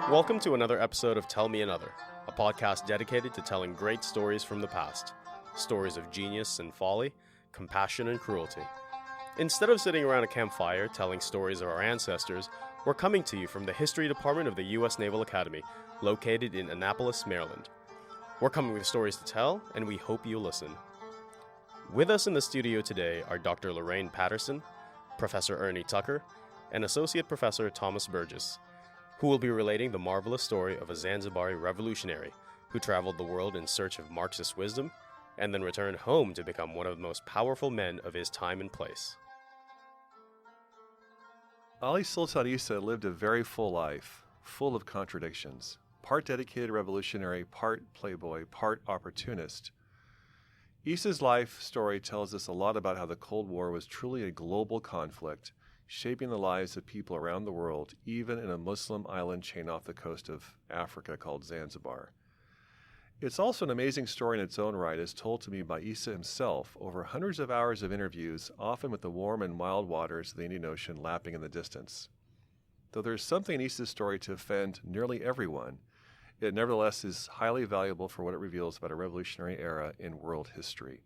Welcome to another episode of Tell Me Another, a podcast dedicated to telling great stories from the past. Stories of genius and folly, compassion and cruelty. Instead of sitting around a campfire telling stories of our ancestors, we're coming to you from the History Department of the U.S. Naval Academy, located in Annapolis, Maryland. We're coming with stories to tell, and we hope you'll listen. With us in the studio today are Dr. Lorraine Patterson, Professor Ernie Tucker, and Associate Professor Thomas Burgess, who will be relating the marvelous story of a Zanzibari revolutionary who traveled the world in search of Marxist wisdom and then returned home to become one of the most powerful men of his time and place. Ali Sultan Issa lived a very full life, full of contradictions. Part dedicated revolutionary, part playboy, part opportunist. Issa's life story tells us a lot about how the Cold War was truly a global conflict, shaping the lives of people around the world, even in a Muslim island chain off the coast of Africa called Zanzibar. It's also an amazing story in its own right, as told to me by Issa himself over hundreds of hours of interviews, often with the warm and mild waters of the Indian Ocean lapping in the distance. Though there's something in Issa's story to offend nearly everyone, it nevertheless is highly valuable for what it reveals about a revolutionary era in world history.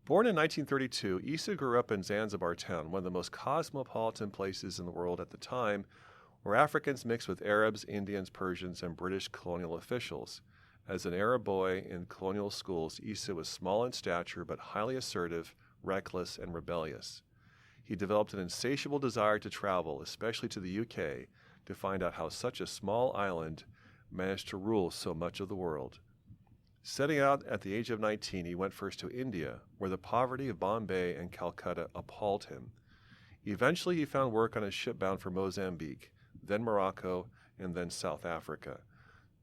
Born in 1932, Issa grew up in Zanzibar town, one of the most cosmopolitan places in the world at the time, where Africans mixed with Arabs, Indians, Persians, and British colonial officials. As an Arab boy in colonial schools, Issa was small in stature but highly assertive, reckless, and rebellious. He developed an insatiable desire to travel, especially to the UK, to find out how such a small island managed to rule so much of the world. Setting out at the age of 19, he went first to India, where the poverty of Bombay and Calcutta appalled him. Eventually, he found work on a ship bound for Mozambique, then Morocco, and then South Africa.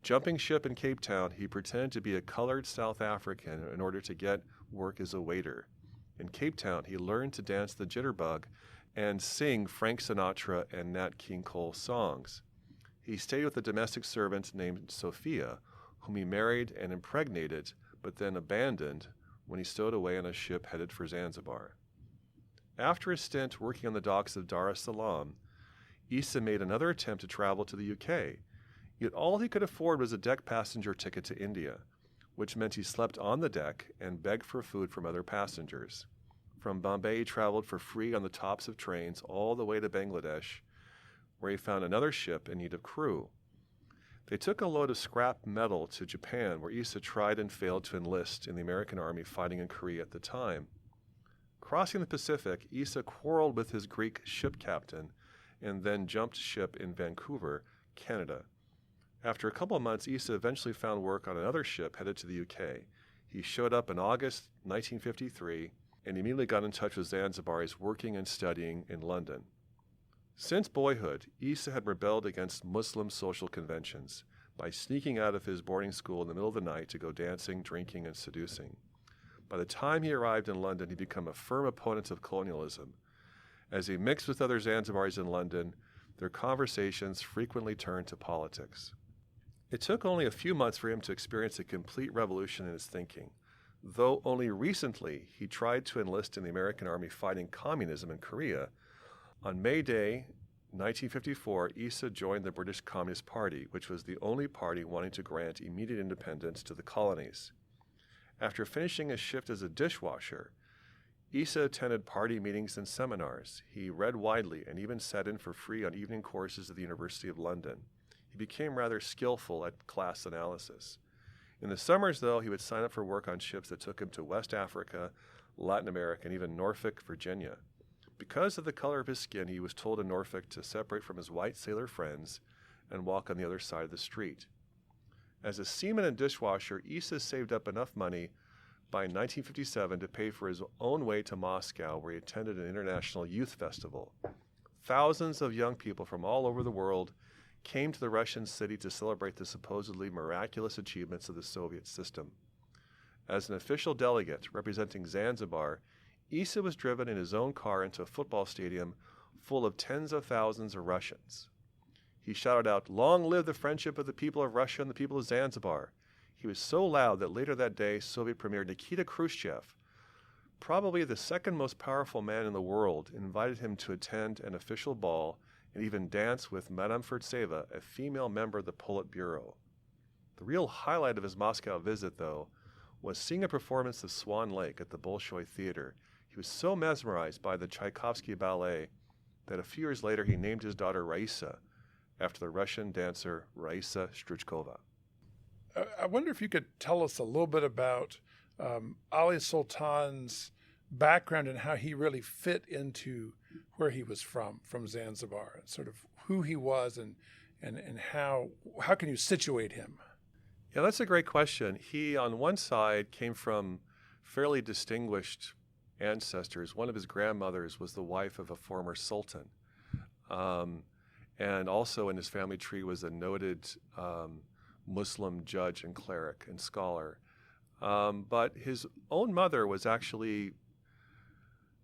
Jumping ship in Cape Town, he pretended to be a colored South African in order to get work as a waiter. In Cape Town, he learned to dance the jitterbug and sing Frank Sinatra and Nat King Cole songs. He stayed with a domestic servant named Sophia, whom he married and impregnated, but then abandoned when he stowed away on a ship headed for Zanzibar. After a stint working on the docks of Dar es Salaam, Issa made another attempt to travel to the UK, yet all he could afford was a deck passenger ticket to India, which meant he slept on the deck and begged for food from other passengers. From Bombay, he traveled for free on the tops of trains all the way to Bangladesh, where he found another ship in need of crew. They took a load of scrap metal to Japan, where Issa tried and failed to enlist in the American Army fighting in Korea at the time. Crossing the Pacific, Issa quarreled with his Greek ship captain and then jumped ship in Vancouver, Canada. After a couple of months, Issa eventually found work on another ship headed to the UK. He showed up in August 1953 and immediately got in touch with Zanzibaris working and studying in London. Since boyhood, Issa had rebelled against Muslim social conventions by sneaking out of his boarding school in the middle of the night to go dancing, drinking, and seducing. By the time he arrived in London, he'd become a firm opponent of colonialism. As he mixed with other Zanzibaris in London, their conversations frequently turned to politics. It took only a few months for him to experience a complete revolution in his thinking. Though only recently he tried to enlist in the American Army fighting communism in Korea, on May Day, 1954, Issa joined the British Communist Party, which was the only party wanting to grant immediate independence to the colonies. After finishing a shift as a dishwasher, Issa attended party meetings and seminars. He read widely and even sat in for free on evening courses at the University of London. He became rather skillful at class analysis. In the summers, though, he would sign up for work on ships that took him to West Africa, Latin America, and even Norfolk, Virginia. Because of the color of his skin, he was told in Norfolk to separate from his white sailor friends and walk on the other side of the street. As a seaman and dishwasher, Issa saved up enough money by 1957 to pay for his own way to Moscow, where he attended an international youth festival. Thousands of young people from all over the world came to the Russian city to celebrate the supposedly miraculous achievements of the Soviet system. As an official delegate representing Zanzibar, Issa was driven in his own car into a football stadium full of tens of thousands of Russians. He shouted out, "Long live the friendship of the people of Russia and the people of Zanzibar." He was so loud that later that day, Soviet Premier Nikita Khrushchev, probably the second most powerful man in the world, invited him to attend an official ball and even danced with Madame Furtseva, a female member of the Politburo. The real highlight of his Moscow visit, though, was seeing a performance of Swan Lake at the Bolshoi Theater. He was so mesmerized by the Tchaikovsky ballet that a few years later he named his daughter Raisa after the Russian dancer Raisa Struchkova. I wonder if you could tell us a little bit about Ali Sultan's background and how he really fit into where he was from Zanzibar, sort of who he was and how can you situate him? Yeah, that's a great question. He, on one side, came from fairly distinguished ancestors. One of his grandmothers was the wife of a former sultan. And also in his family tree was a noted Muslim judge and cleric and scholar. But his own mother was actually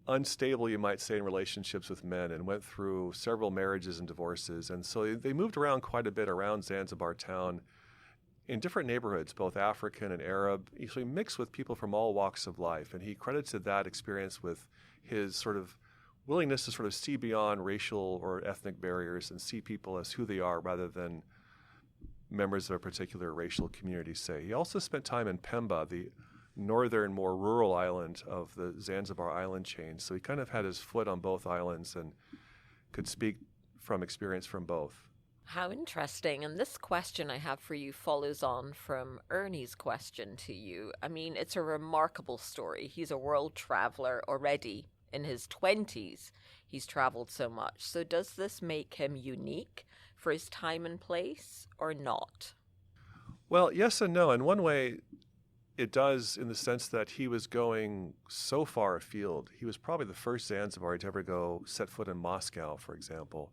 unstable, you might say, in relationships with men and went through several marriages and divorces. And so they moved around quite a bit around Zanzibar town in different neighborhoods, both African and Arab, usually mixed with people from all walks of life. And he credited that experience with his sort of willingness to sort of see beyond racial or ethnic barriers and see people as who they are rather than members of a particular racial community, say. He also spent time in Pemba, the northern, more rural island of the Zanzibar island chain. So he kind of had his foot on both islands and could speak from experience from both. How interesting. And this question I have for you follows on from Ernie's question to you. I mean, it's a remarkable story. He's a world traveler already in his 20s. He's traveled so much. So does this make him unique for his time and place or not? Well, yes and no. In one way, it does, in the sense that he was going so far afield. He was probably the first Zanzibari to ever set foot in Moscow, for example.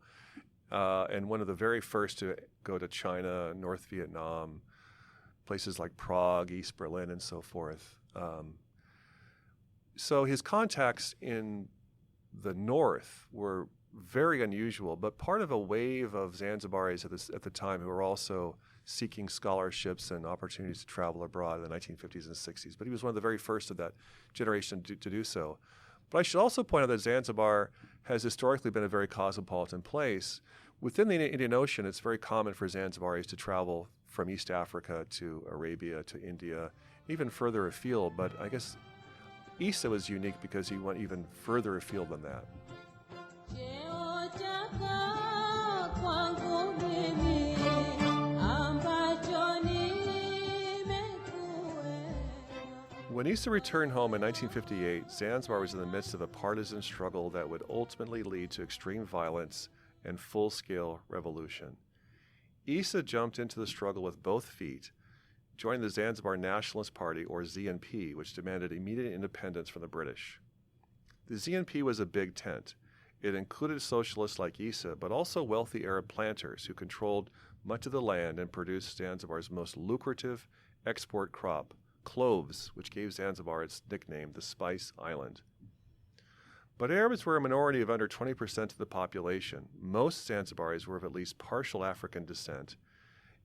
And one of the very first to go to China, North Vietnam, places like Prague, East Berlin, and so forth. So his contacts in the north were very unusual, but part of a wave of Zanzibaris at the time who were also seeking scholarships and opportunities to travel abroad in the 1950s and 60s. But he was one of the very first of that generation to do so. But I should also point out that Zanzibar has historically been a very cosmopolitan place. Within the Indian Ocean, it's very common for Zanzibaris to travel from East Africa to Arabia to India, even further afield. But I guess Issa was unique because he went even further afield than that. When Issa returned home in 1958, Zanzibar was in the midst of a partisan struggle that would ultimately lead to extreme violence and full-scale revolution. Issa jumped into the struggle with both feet, joining the Zanzibar Nationalist Party, or ZNP, which demanded immediate independence from the British. The ZNP was a big tent. It included socialists like Issa, but also wealthy Arab planters who controlled much of the land and produced Zanzibar's most lucrative export crop, cloves, which gave Zanzibar its nickname, the Spice Island. But Arabs were a minority of under 20% of the population. Most Zanzibaris were of at least partial African descent,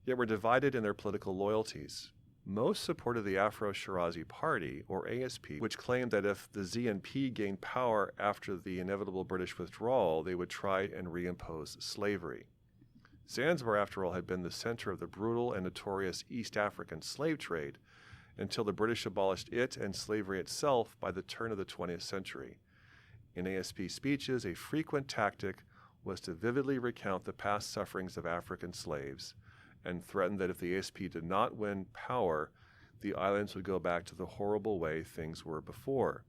yet were divided in their political loyalties. Most supported the Afro-Shirazi Party, or ASP, which claimed that if the ZNP gained power after the inevitable British withdrawal, they would try and reimpose slavery. Zanzibar, after all, had been the center of the brutal and notorious East African slave trade until the British abolished it and slavery itself by the turn of the 20th century. In ASP speeches, a frequent tactic was to vividly recount the past sufferings of African slaves and threaten that if the ASP did not win power, the islands would go back to the horrible way things were before.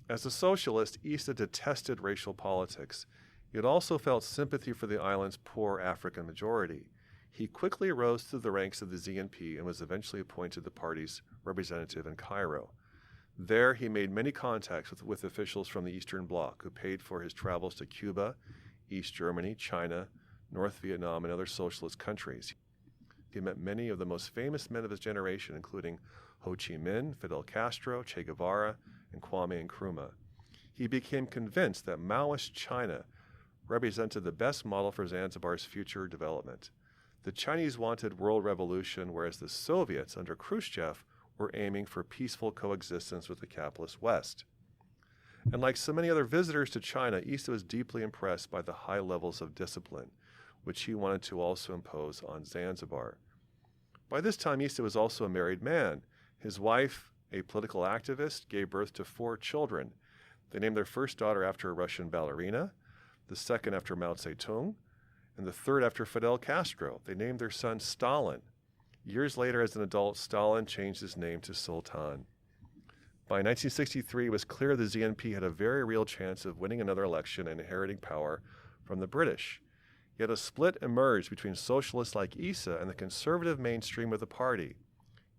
As a socialist, Issa detested racial politics. He had also felt sympathy for the island's poor African majority. He quickly rose through the ranks of the ZNP and was eventually appointed the party's representative in Cairo. There, he made many contacts with officials from the Eastern Bloc who paid for his travels to Cuba, East Germany, China, North Vietnam, and other socialist countries. He met many of the most famous men of his generation, including Ho Chi Minh, Fidel Castro, Che Guevara, and Kwame Nkrumah. He became convinced that Maoist China represented the best model for Zanzibar's future development. The Chinese wanted world revolution, whereas the Soviets, under Khrushchev, were aiming for peaceful coexistence with the capitalist West. And like so many other visitors to China, Issa was deeply impressed by the high levels of discipline, which he wanted to also impose on Zanzibar. By this time, Issa was also a married man. His wife, a political activist, gave birth to 4 children. They named their first daughter after a Russian ballerina, the second after Mao Zedong, and the third after Fidel Castro. They named their son Stalin. Years later, as an adult, Stalin changed his name to Sultan. By 1963, it was clear the ZNP had a very real chance of winning another election and inheriting power from the British. Yet a split emerged between socialists like Issa and the conservative mainstream of the party.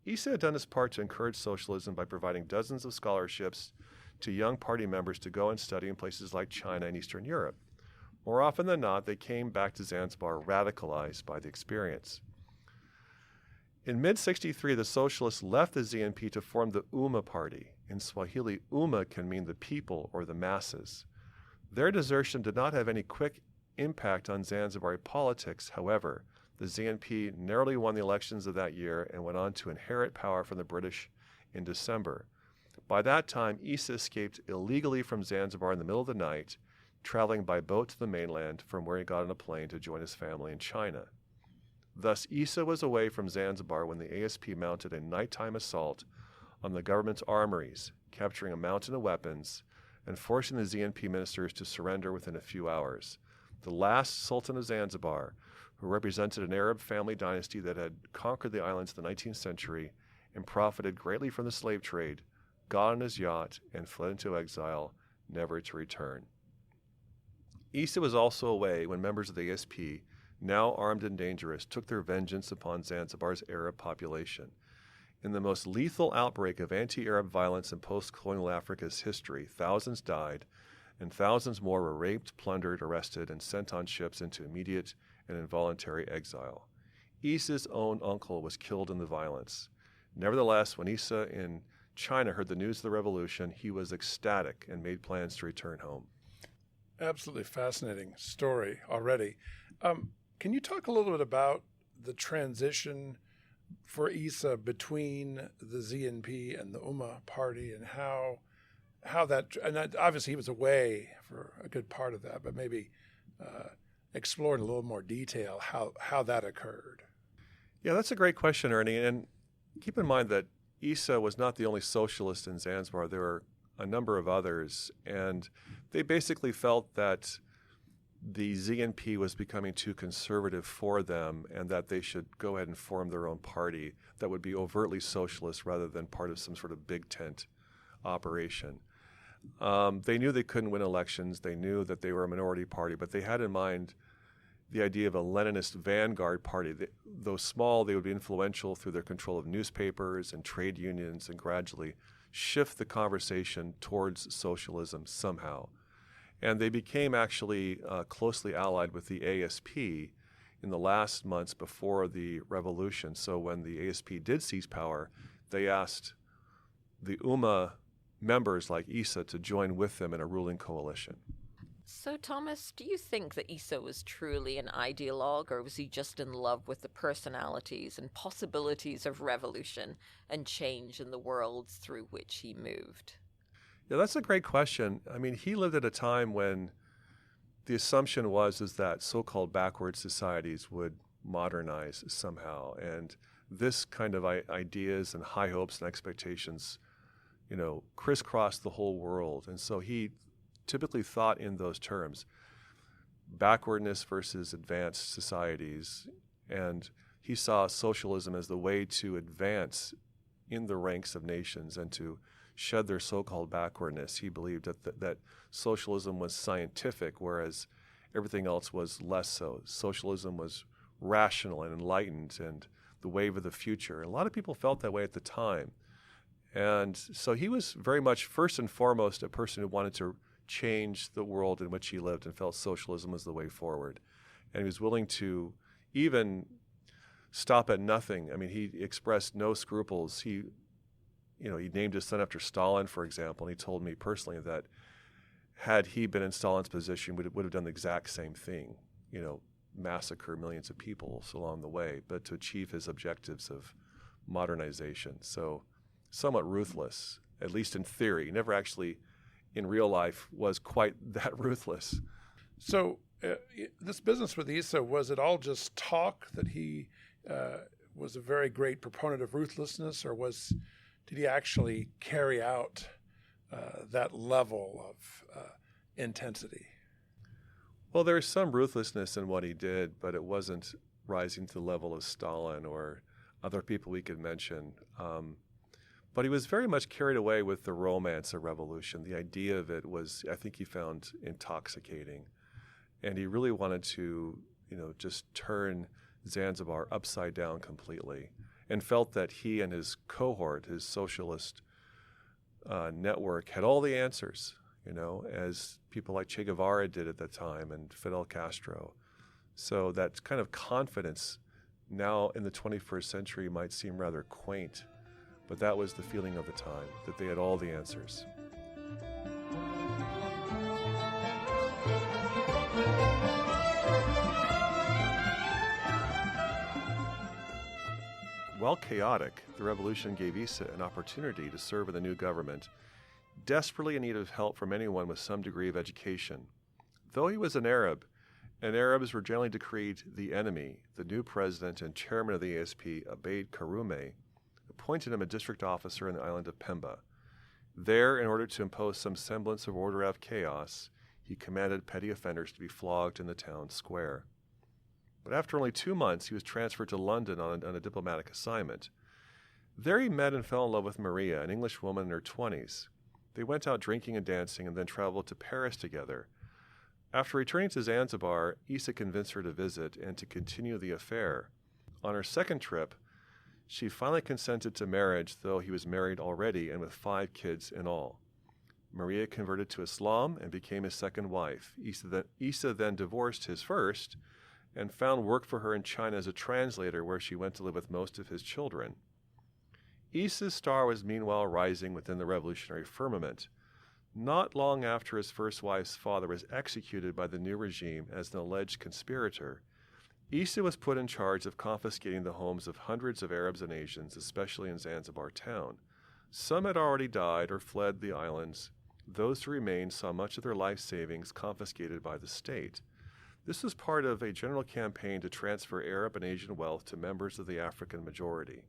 Issa had done his part to encourage socialism by providing dozens of scholarships to young party members to go and study in places like China and Eastern Europe. More often than not, they came back to Zanzibar radicalized by the experience. In mid-63, the socialists left the ZNP to form the Umma party. In Swahili, Umma can mean the people or the masses. Their desertion did not have any quick impact on Zanzibari politics. However, the ZNP narrowly won the elections of that year and went on to inherit power from the British in December. By that time, Issa escaped illegally from Zanzibar in the middle of the night, traveling by boat to the mainland, from where he got on a plane to join his family in China. Thus, Issa was away from Zanzibar when the ASP mounted a nighttime assault on the government's armories, capturing a mountain of weapons and forcing the ZNP ministers to surrender within a few hours. The last Sultan of Zanzibar, who represented an Arab family dynasty that had conquered the islands in the 19th century and profited greatly from the slave trade, got on his yacht and fled into exile, never to return. Issa was also away when members of the ASP, now armed and dangerous, took their vengeance upon Zanzibar's Arab population. In the most lethal outbreak of anti-Arab violence in post-colonial Africa's history, thousands died, and thousands more were raped, plundered, arrested, and sent on ships into immediate and involuntary exile. Issa's own uncle was killed in the violence. Nevertheless, when Issa in China heard the news of the revolution, he was ecstatic and made plans to return home. Absolutely fascinating story already. Can you talk a little bit about the transition for Issa between the ZNP and the Umma party, and how that, and obviously he was away for a good part of that, but maybe explore in a little more detail how that occurred. Yeah, that's a great question, Ernie. And keep in mind that Issa was not the only socialist in Zanzibar. There were a number of others, and they basically felt that the ZNP was becoming too conservative for them and that they should go ahead and form their own party that would be overtly socialist rather than part of some sort of big tent operation. They knew they couldn't win elections. They knew that they were a minority party, but they had in mind the idea of a Leninist vanguard party. Though small, they would be influential through their control of newspapers and trade unions and gradually shift the conversation towards socialism somehow. And they became actually closely allied with the ASP in the last months before the revolution. So when the ASP did seize power, they asked the Umma members like Issa to join with them in a ruling coalition. So, Thomas, do you think that Issa was truly an ideologue, or was he just in love with the personalities and possibilities of revolution and change in the worlds through which he moved? Yeah, that's a great question. I mean, he lived at a time when the assumption is that so-called backward societies would modernize somehow, and this kind of ideas and high hopes and expectations, crisscrossed the whole world. And so he typically thought in those terms: backwardness versus advanced societies, and he saw socialism as the way to advance in the ranks of nations and to shed their so-called backwardness. He believed that socialism was scientific, whereas everything else was less so. Socialism was rational and enlightened and the wave of the future. And a lot of people felt that way at the time. And so he was very much, first and foremost, a person who wanted to change the world in which he lived and felt socialism was the way forward. And he was willing to even stop at nothing. I mean, he expressed no scruples. He named his son after Stalin, for example, and he told me personally that had he been in Stalin's position, would have done the exact same thing, massacre millions of people along the way, but to achieve his objectives of modernization. So somewhat ruthless, at least in theory. He never actually in real life was quite that ruthless. So this business with Issa, was it all just talk that he was a very great proponent of ruthlessness, or did he actually carry out that level of intensity? Well, there's some ruthlessness in what he did, but it wasn't rising to the level of Stalin or other people we could mention. But he was very much carried away with the romance of revolution. The idea of it was, I think he found intoxicating. And he really wanted to, just turn Zanzibar upside down completely, and felt that he and his cohort, his socialist network, had all the answers, as people like Che Guevara did at that time and Fidel Castro. So that kind of confidence now in the 21st century might seem rather quaint, but that was the feeling of the time, that they had all the answers. While chaotic, the revolution gave Issa an opportunity to serve in the new government, desperately in need of help from anyone with some degree of education. Though he was an Arab, and Arabs were generally decreed the enemy, the new president and chairman of the ASP, Abeid Karume, appointed him a district officer in the island of Pemba. There, in order to impose some semblance of order out of chaos, he commanded petty offenders to be flogged in the town square. But after only 2 months, he was transferred to London on a diplomatic assignment. There he met and fell in love with Maria, an English woman in her 20s. They went out drinking and dancing and then traveled to Paris together. After returning to Zanzibar, Issa convinced her to visit and to continue the affair. On her second trip, she finally consented to marriage, though he was married already and with 5 kids in all. Maria converted to Islam and became his second wife. Issa then divorced his first and found work for her in China as a translator, where she went to live with most of his children. Issa's star was meanwhile rising within the revolutionary firmament. Not long after his first wife's father was executed by the new regime as an alleged conspirator, Issa was put in charge of confiscating the homes of hundreds of Arabs and Asians, especially in Zanzibar town. Some had already died or fled the islands. Those who remained saw much of their life savings confiscated by the state. This was part of a general campaign to transfer Arab and Asian wealth to members of the African majority.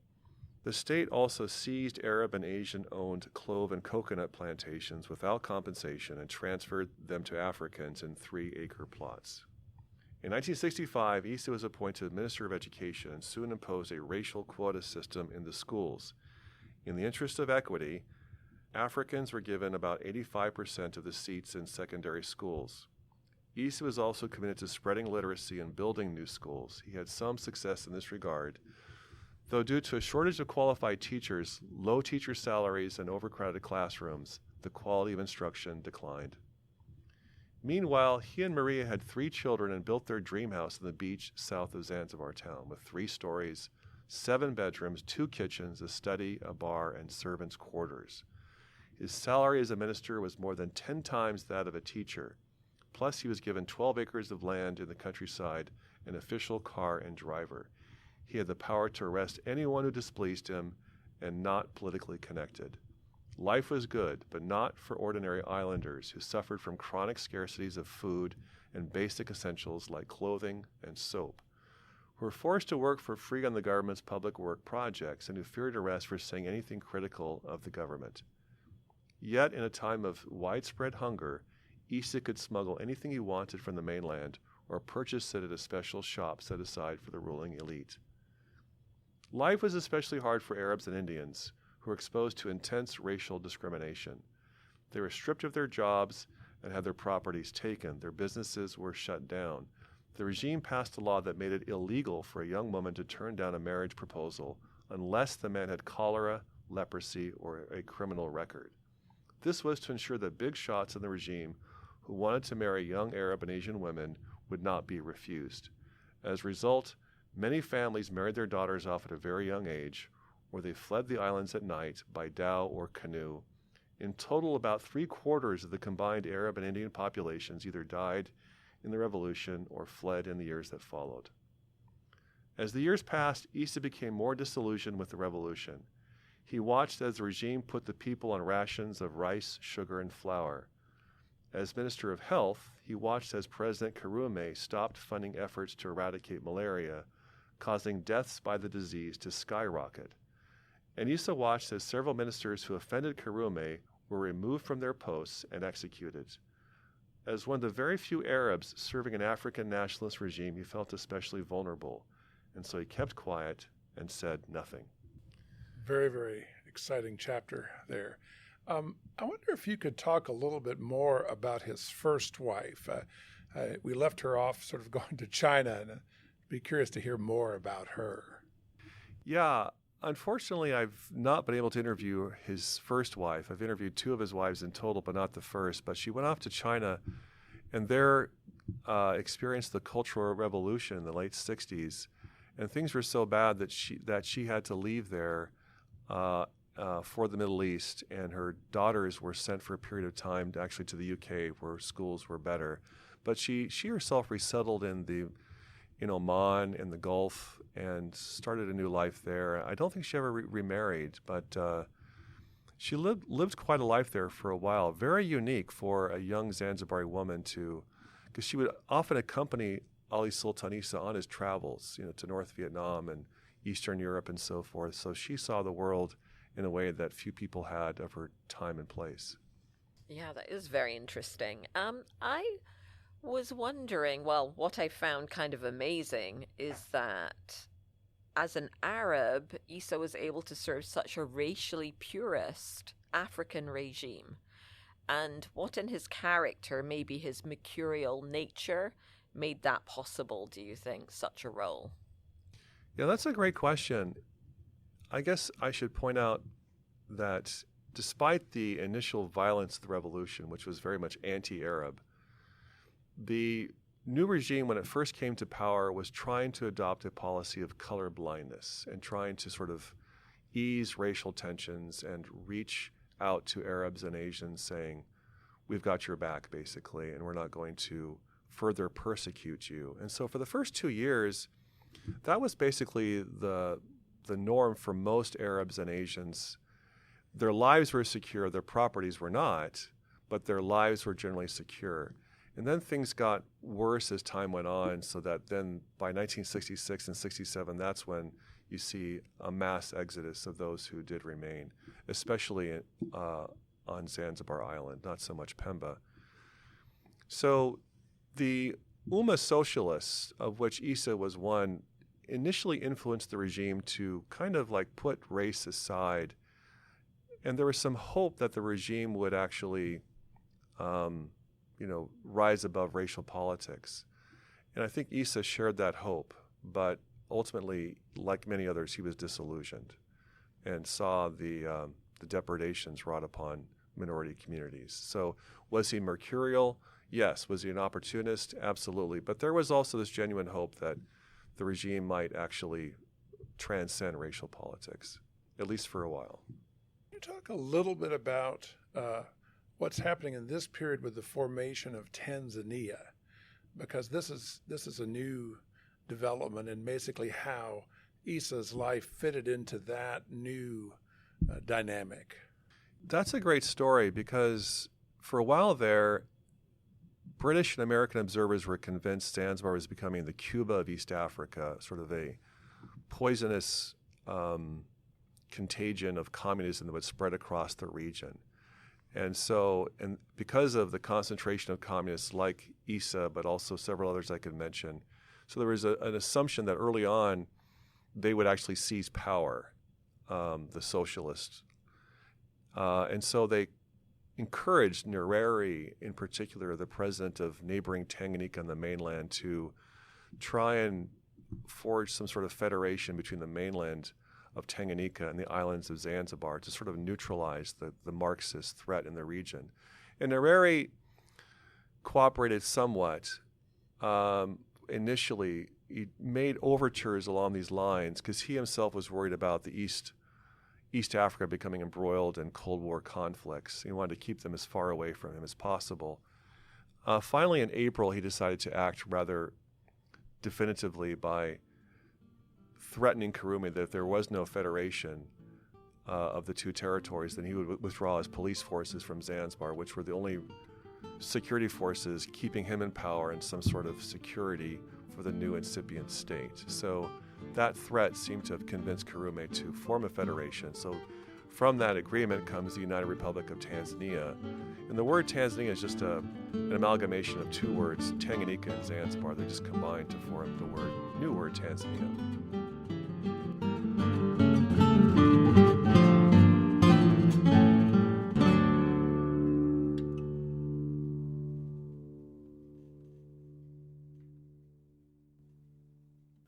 The state also seized Arab and Asian-owned clove and coconut plantations without compensation and transferred them to Africans in 3-acre plots. In 1965, Issa was appointed Minister of Education and soon imposed a racial quota system in the schools. In the interest of equity, Africans were given about 85% of the seats in secondary schools. Issa was also committed to spreading literacy and building new schools. He had some success in this regard, though due to a shortage of qualified teachers, low teacher salaries, and overcrowded classrooms, the quality of instruction declined. Meanwhile, he and Maria had 3 children and built their dream house on the beach south of Zanzibar town with 3 stories, 7 bedrooms, 2 kitchens, a study, a bar, and servants' quarters. His salary as a minister was more than 10 times that of a teacher. Plus, he was given 12 acres of land in the countryside, an official car and driver. He had the power to arrest anyone who displeased him and not politically connected. Life was good, but not for ordinary islanders who suffered from chronic scarcities of food and basic essentials like clothing and soap, who were forced to work for free on the government's public work projects and who feared arrest for saying anything critical of the government. Yet, in a time of widespread hunger, Issa could smuggle anything he wanted from the mainland or purchase it at a special shop set aside for the ruling elite. Life was especially hard for Arabs and Indians, who were exposed to intense racial discrimination. They were stripped of their jobs and had their properties taken. Their businesses were shut down. The regime passed a law that made it illegal for a young woman to turn down a marriage proposal unless the man had cholera, leprosy, or a criminal record. This was to ensure that big shots in the regime who wanted to marry young Arab and Asian women would not be refused. As a result, many families married their daughters off at a very young age, or they fled the islands at night by dhow or canoe. In total, about 3/4 of the combined Arab and Indian populations either died in the revolution or fled in the years that followed. As the years passed, Issa became more disillusioned with the revolution. He watched as the regime put the people on rations of rice, sugar, and flour. As Minister of Health, he watched as President Karume stopped funding efforts to eradicate malaria, causing deaths by the disease to skyrocket. And Issa watched as several ministers who offended Karume were removed from their posts and executed. As one of the very few Arabs serving an African nationalist regime, he felt especially vulnerable, and so he kept quiet and said nothing. Very, very exciting chapter there. I wonder if you could talk a little bit more about his first wife. We left her off sort of going to China, and I'd be curious to hear more about her. Yeah, unfortunately, I've not been able to interview his first wife. I've interviewed two of his wives in total, but not the first. But she went off to China, and there experienced the Cultural Revolution in the late 60s. And things were so bad that she had to leave there for the Middle East, and her daughters were sent for a period of time actually to the UK where schools were better. But she herself resettled in Oman and the Gulf and started a new life there. I don't think she ever remarried, but she lived quite a life there for a while. Very unique for a young Zanzibari woman because she would often accompany Ali Sultan Issa on his travels, to North Vietnam and Eastern Europe and so forth. So she saw the world in a way that few people had of her time and place. Yeah, that is very interesting. I was wondering, well, what I found kind of amazing is that as an Arab, Issa was able to serve such a racially purist African regime. And what in his character, maybe his mercurial nature, made that possible, do you think, such a role? Yeah, that's a great question. I guess I should point out that despite the initial violence of the revolution, which was very much anti-Arab, the new regime, when it first came to power, was trying to adopt a policy of color blindness and trying to sort of ease racial tensions and reach out to Arabs and Asians saying, we've got your back, basically, and we're not going to further persecute you. And so for the first 2 years, that was basically the norm for most Arabs and Asians. Their lives were secure, their properties were not, but their lives were generally secure. And then things got worse as time went on, so that then by 1966 and 67, that's when you see a mass exodus of those who did remain, especially on Zanzibar Island, not so much Pemba. So the Ummah socialists, of which Issa was one, initially influenced the regime to kind of like put race aside. And there was some hope that the regime would actually, rise above racial politics. And I think Issa shared that hope, but ultimately, like many others, he was disillusioned and saw the depredations wrought upon minority communities. So was he mercurial? Yes. Was he an opportunist? Absolutely. But there was also this genuine hope that the regime might actually transcend racial politics, at least for a while. Can you talk a little bit about what's happening in this period with the formation of Tanzania? Because this is a new development and basically how Issa's life fitted into that new dynamic. That's a great story because for a while there, British and American observers were convinced Zanzibar was becoming the Cuba of East Africa, sort of a poisonous contagion of communism that would spread across the region. And because of the concentration of communists like Issa, but also several others I could mention, so there was an assumption that early on they would actually seize power, the socialists. And so they encouraged Nyerere, in particular, the president of neighboring Tanganyika on the mainland, to try and forge some sort of federation between the mainland of Tanganyika and the islands of Zanzibar to sort of neutralize the Marxist threat in the region. And Nyerere cooperated somewhat. Initially, he made overtures along these lines because he himself was worried about the East Africa becoming embroiled in Cold War conflicts. He wanted to keep them as far away from him as possible. Finally, in April, he decided to act rather definitively by threatening Karume that if there was no federation of the two territories, then he would withdraw his police forces from Zanzibar, which were the only security forces keeping him in power and some sort of security for the new incipient state. So that threat seemed to have convinced Karume to form a federation. So from that agreement comes the United Republic of Tanzania. And the word Tanzania is just an amalgamation of two words, Tanganyika and Zanzibar. They just combined to form the new word Tanzania.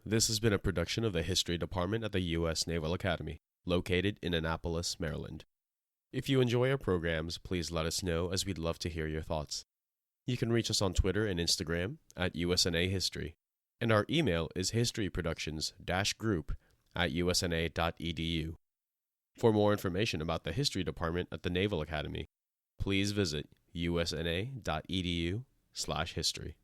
This has been a production of the History Department at the U.S. Naval Academy, located in Annapolis, Maryland. If you enjoy our programs, please let us know, as we'd love to hear your thoughts. You can reach us on Twitter and Instagram at USNA History, and our email is historyproductions-group@usna.edu. For more information about the History Department at the Naval Academy, please visit usna.edu/history.